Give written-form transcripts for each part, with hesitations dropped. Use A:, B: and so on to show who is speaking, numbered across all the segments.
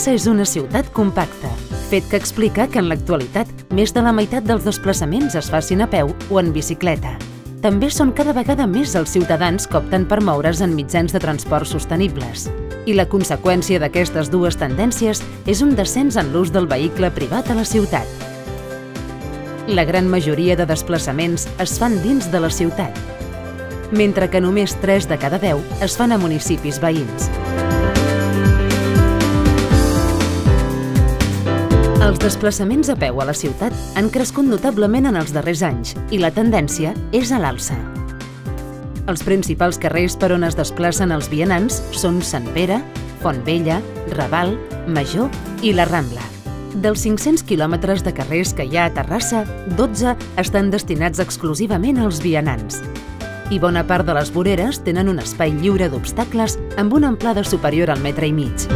A: Terrassa és una ciutat compacta, fet que explica que en l'actualitat més de la meitat dels desplaçaments es facin a peu o en bicicleta. També són cada vegada més els ciutadans que opten per moure's en mitjans de transport sostenibles. I la conseqüència d'aquestes dues tendències és un descens en l'ús del vehicle privat a la ciutat. La gran majoria de desplaçaments es fan dins de la ciutat, mentre que només 3 de cada 10 es fan a municipis veïns. Els desplaçaments a peu a la ciutat han crescut notablement en els darrers anys i la tendència és a l'alça. Els principals carrers per on es desplacen els vianants són Sant Pere, Fontvella, Raval, Major i la Rambla. Dels 500 quilòmetres de carrers que hi ha a Terrassa, 12 estan destinats exclusivament als vianants. I bona part de les voreres tenen un espai lliure d'obstacles amb una amplada superior al 1,5 metres.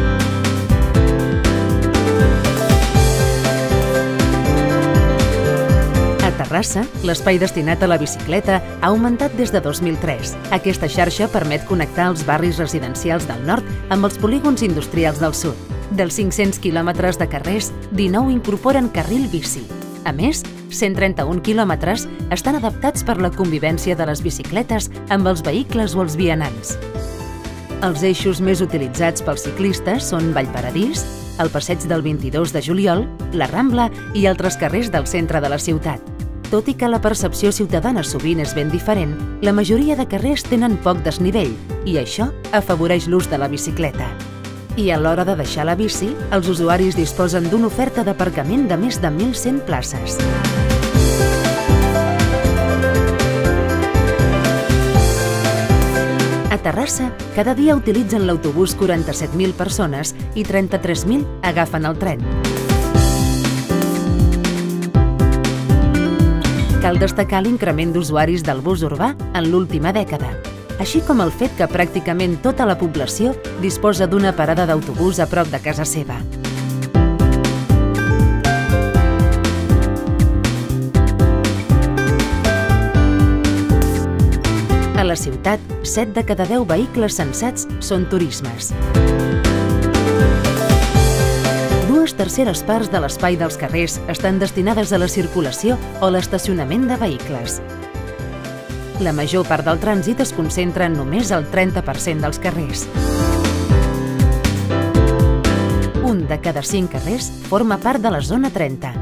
A: A Terrassa, l'espai destinat a la bicicleta ha augmentat des de 2003. Aquesta xarxa permet connectar els barris residencials del nord amb els polígons industrials del sud. Dels 500 quilòmetres de carrers, 19 incorporen carril bici. A més, 131 quilòmetres estan adaptats per la convivència de les bicicletes amb els vehicles o els vianants. Els eixos més utilitzats pels ciclistes són Vallparadís, el Passeig del 22 de juliol, la Rambla i altres carrers del centre de la ciutat. Tot i que la percepció ciutadana sovint és ben diferent, la majoria de carrers tenen poc desnivell i això afavoreix l'ús de la bicicleta. I a l'hora de deixar la bici, els usuaris disposen d'una oferta d'aparcament de més de 1.100 places. A Terrassa, cada dia utilitzen l'autobús 47.000 persones i 33.000 agafen el tren. Cal destacar l'increment d'usuaris del bus urbà en l'última dècada, així com el fet que pràcticament tota la població disposa d'una parada d'autobús a prop de casa seva. A la ciutat, 7 de cada 10 vehicles censats són turismes. 2/3 parts de l'espai dels carrers estan destinades a la circulació o l'estacionament de vehicles. La major part del trànsit es concentra només al 30% dels carrers. 1 de cada 5 carrers forma part de la zona 30.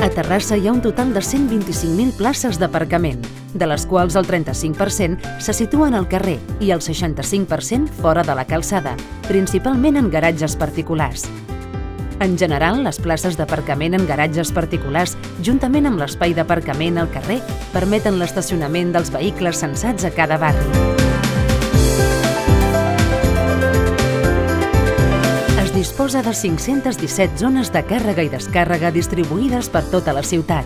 A: A Terrassa hi ha un total de 125.000 places d'aparcament, de les quals el 35% se situen al carrer i el 65% fora de la calçada, principalment en garatges particulars. En general, les places d'aparcament en garatges particulars, juntament amb l'espai d'aparcament al carrer, permeten l'estacionament dels vehicles censats a cada barri. Es disposa de 517 zones de càrrega i descàrrega distribuïdes per tota la ciutat.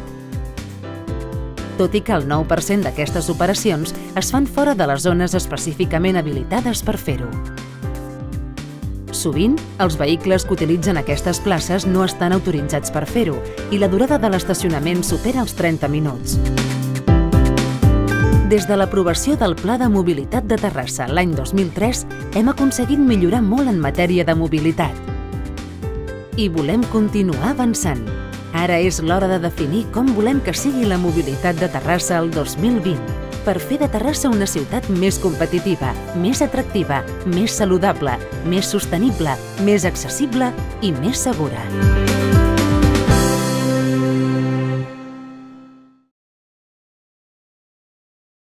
A: Tot i que el 9% d'aquestes operacions es fan fora de les zones específicament habilitades per fer-ho. Sovint, els vehicles que utilitzen aquestes places no estan autoritzats per fer-ho i la durada de l'estacionament supera els 30 minuts. Des de l'aprovació del Pla de Mobilitat de Terrassa l'any 2003, hem aconseguit millorar molt en matèria de mobilitat. I volem continuar avançant. Ara és l'hora de definir com volem que sigui la mobilitat de Terrassa el 2020, per fer de Terrassa una ciutat més competitiva, més atractiva, més saludable, més sostenible, més accessible i més segura.